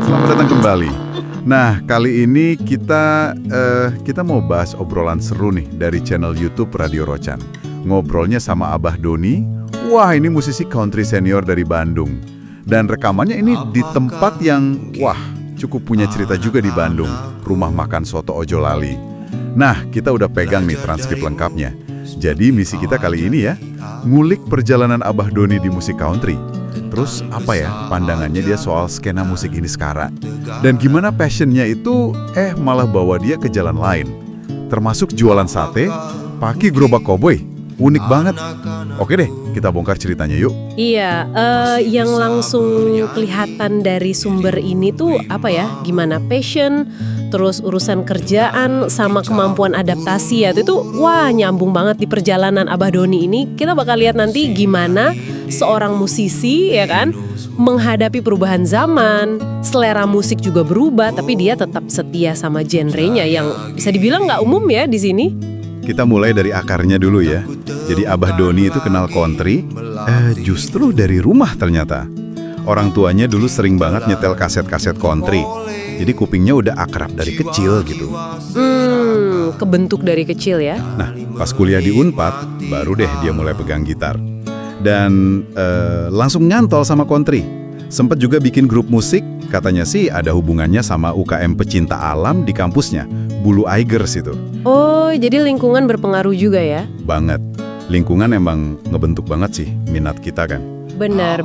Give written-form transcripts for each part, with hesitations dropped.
Selamat datang kembali. Nah, kali ini kita mau bahas obrolan seru nih dari channel YouTube Radio Rocan. Ngobrolnya sama Abah Doni. Wah, ini musisi country senior dari Bandung. Dan rekamannya ini di tempat yang, cukup punya cerita juga di Bandung. Rumah makan Soto Ojo Lali. Nah, kita udah pegang nih transkrip lengkapnya. Jadi misi kita kali ini ya, ngulik perjalanan Abah Doni di musik country. Terus apa ya pandangannya dia soal skena musik ini sekarang. Dan gimana passionnya itu malah bawa dia ke jalan lain. Termasuk jualan sate, pakai gerobak koboi. Unik banget. Oke deh, kita bongkar ceritanya yuk. Iya, yang langsung kelihatan dari sumber ini tuh apa ya, gimana passion, terus urusan kerjaan, sama kemampuan adaptasi ya. Itu nyambung banget di perjalanan Abah Doni ini. Kita bakal lihat nanti gimana seorang musisi ya kan, menghadapi perubahan zaman, selera musik juga berubah, tapi dia tetap setia sama genrenya yang bisa dibilang nggak umum ya di sini. Kita mulai dari akarnya dulu ya. Jadi Abah Doni itu kenal country, justru dari rumah ternyata. Orang tuanya dulu sering banget nyetel kaset-kaset country. Jadi kupingnya udah akrab dari kecil gitu. Kebentuk dari kecil ya. Nah, pas kuliah di Unpad, baru deh dia mulai pegang gitar. Dan langsung nyantol sama country. Sempet juga bikin grup musik, katanya sih ada hubungannya sama UKM pecinta alam di kampusnya, Bulu Aigers itu. Oh, jadi lingkungan berpengaruh juga ya? Banget. Lingkungan emang ngebentuk banget sih minat kita kan. Benar.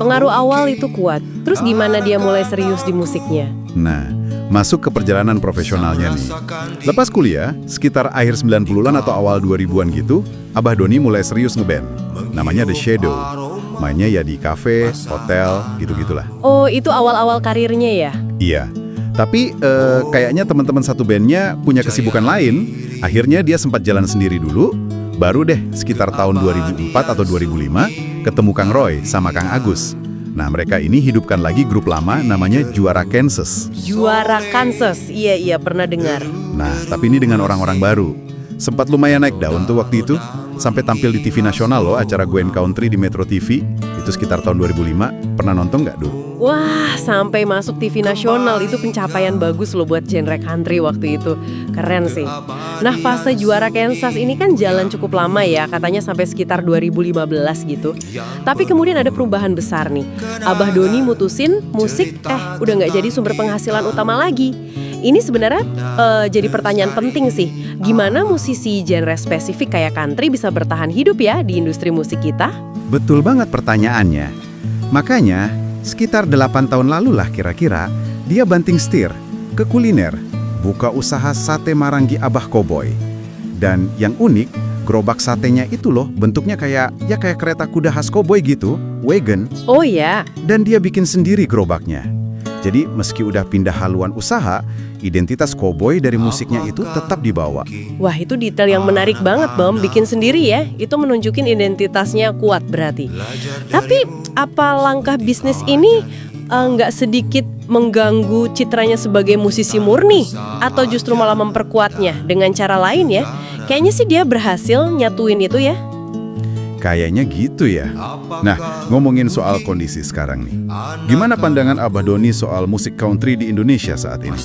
Pengaruh awal itu kuat. Terus gimana dia mulai serius di musiknya? Nah, masuk ke perjalanan profesionalnya nih. Lepas kuliah, sekitar akhir 90-an atau awal 2000-an gitu, Abah Doni mulai serius ngeband. Namanya The Shadow. Mainnya ya di kafe, hotel, gitu-gitulah. Oh, itu awal-awal karirnya ya? Iya. Tapi kayaknya teman-teman satu bandnya punya kesibukan lain. Akhirnya dia sempat jalan sendiri dulu. Baru deh sekitar tahun 2004 atau 2005 ketemu Kang Roy sama Kang Agus. Nah, mereka ini hidupkan lagi grup lama namanya Juara Kansas. Juara Kansas, iya pernah dengar. Nah, tapi ini dengan orang-orang baru. Sempat lumayan naik daun tuh waktu itu. Sampai tampil di TV nasional loh, acara Gwen Country di Metro TV. Itu sekitar tahun 2005. Pernah nonton nggak dulu? Wah, sampai masuk TV nasional itu pencapaian bagus loh buat genre country waktu itu. Keren sih. Nah, fase Juara Kansas ini kan jalan cukup lama ya, katanya sampai sekitar 2015 gitu. Tapi kemudian ada perubahan besar nih. Abah Doni mutusin musik udah nggak jadi sumber penghasilan utama lagi. Ini sebenarnya jadi pertanyaan penting sih. Gimana musisi genre spesifik kayak country bisa bertahan hidup ya di industri musik kita? Betul banget pertanyaannya. Makanya, sekitar 8 tahun lalu lah kira-kira, dia banting setir ke kuliner, buka usaha sate Maranggi Abah Koboi. Dan yang unik, gerobak satenya itu loh bentuknya kayak kereta kuda khas koboi gitu, wagon. Oh ya. Dan dia bikin sendiri gerobaknya. Jadi meski udah pindah haluan usaha, identitas koboi dari musiknya itu tetap dibawa. Wah, itu detail yang menarik banget, Bom. Bikin sendiri ya, itu menunjukin identitasnya kuat berarti. Tapi apa langkah bisnis ini nggak sedikit mengganggu citranya sebagai musisi murni? Atau justru malah memperkuatnya dengan cara lain ya? Kayaknya sih dia berhasil nyatuin itu ya. Kayaknya gitu ya. Nah, ngomongin soal kondisi sekarang nih. Gimana pandangan Abah Doni soal musik country di Indonesia saat ini?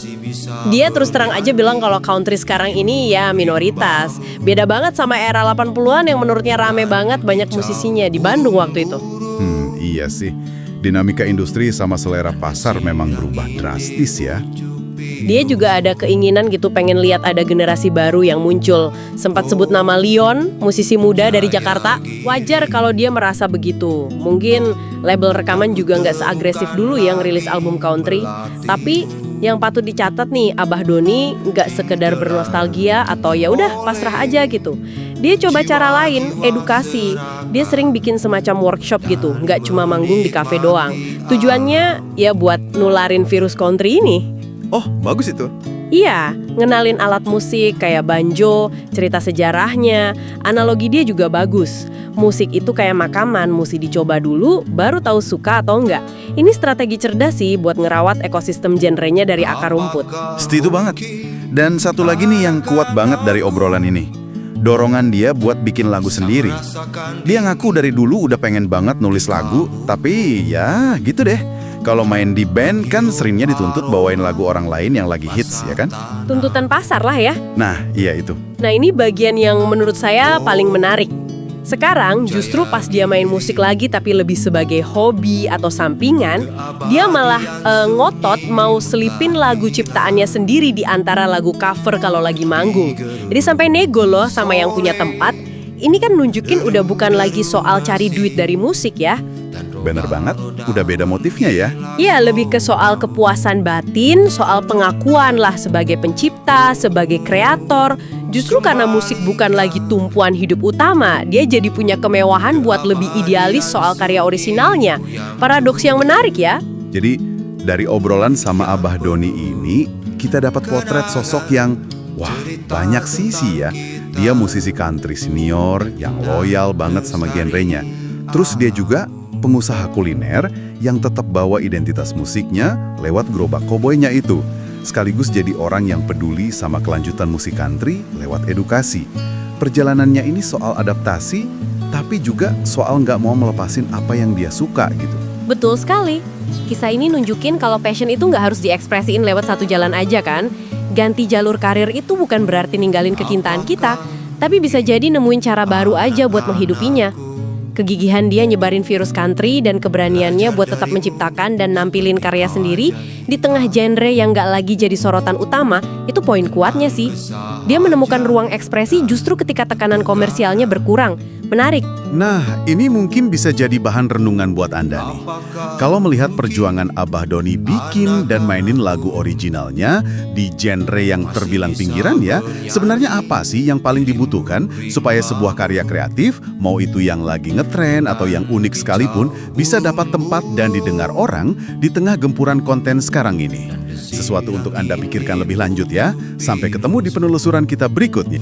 Dia terus terang aja bilang kalau country sekarang ini ya minoritas. Beda banget sama era 80-an yang menurutnya rame banget banyak musisinya di Bandung waktu itu. Iya sih. Dinamika industri sama selera pasar memang berubah drastis ya. Dia juga ada keinginan gitu pengen lihat ada generasi baru yang muncul. Sempat sebut nama Leon, musisi muda dari Jakarta. Wajar kalau dia merasa begitu. Mungkin label rekaman juga nggak seagresif dulu yang rilis album country. Tapi yang patut dicatat nih, Abah Doni nggak sekedar bernostalgia atau ya udah pasrah aja gitu. Dia coba cara lain, edukasi. Dia sering bikin semacam workshop gitu, nggak cuma manggung di kafe doang. Tujuannya ya buat nularin virus country ini. Oh, bagus itu. Iya, ngenalin alat musik kayak banjo, cerita sejarahnya, analogi dia juga bagus. Musik itu kayak makanan, mesti dicoba dulu, baru tahu suka atau enggak. Ini strategi cerdas sih buat ngerawat ekosistem genrenya dari akar rumput. Setuju banget. Dan satu lagi nih yang kuat banget dari obrolan ini. dorongan dia buat bikin lagu sendiri. Dia ngaku dari dulu udah pengen banget nulis lagu, tapi ya gitu deh. Kalau main di band kan seringnya dituntut bawain lagu orang lain yang lagi hits, ya kan? Tuntutan pasar lah ya. Nah, iya itu. Nah, ini bagian yang menurut saya paling menarik. Sekarang justru pas dia main musik lagi tapi lebih sebagai hobi atau sampingan, dia malah ngotot mau selipin lagu ciptaannya sendiri di antara lagu cover kalau lagi manggung. Jadi sampai nego loh sama yang punya tempat. Ini kan nunjukin udah bukan lagi soal cari duit dari musik ya. Bener banget, udah beda motifnya ya. Iya, lebih ke soal kepuasan batin, soal pengakuan lah sebagai pencipta, sebagai kreator. Justru karena musik bukan lagi tumpuan hidup utama, dia jadi punya kemewahan buat lebih idealis soal karya orisinalnya. Paradoks yang menarik ya. Jadi, dari obrolan sama Abah Doni ini, kita dapat potret sosok yang, wah, banyak sisi ya. Dia musisi country senior yang loyal banget sama genrenya. Terus dia juga pengusaha kuliner yang tetap bawa identitas musiknya lewat gerobak koboynya itu. Sekaligus jadi orang yang peduli sama kelanjutan musik country lewat edukasi. Perjalanannya ini soal adaptasi, tapi juga soal nggak mau melepasin apa yang dia suka gitu. Betul sekali. Kisah ini nunjukin kalau passion itu nggak harus diekspresiin lewat satu jalan aja kan. Ganti jalur karir itu bukan berarti ninggalin kecintaan kita, tapi bisa jadi nemuin cara baru aja buat menghidupinya. Kegigihan dia nyebarin virus country dan keberaniannya buat tetap menciptakan dan nampilin karya sendiri di tengah genre yang gak lagi jadi sorotan utama, itu poin kuatnya sih. Dia menemukan ruang ekspresi justru ketika tekanan komersialnya berkurang. Menarik. Nah, ini mungkin bisa jadi bahan renungan buat Anda nih. Kalau melihat perjuangan Abah Doni bikin dan mainin lagu originalnya di genre yang terbilang pinggiran ya, sebenarnya apa sih yang paling dibutuhkan supaya sebuah karya kreatif, mau itu yang lagi ngetren atau yang unik sekalipun, bisa dapat tempat dan didengar orang di tengah gempuran konten sekarang ini? Sesuatu untuk Anda pikirkan lebih lanjut ya. Sampai ketemu di penelusuran kita berikutnya.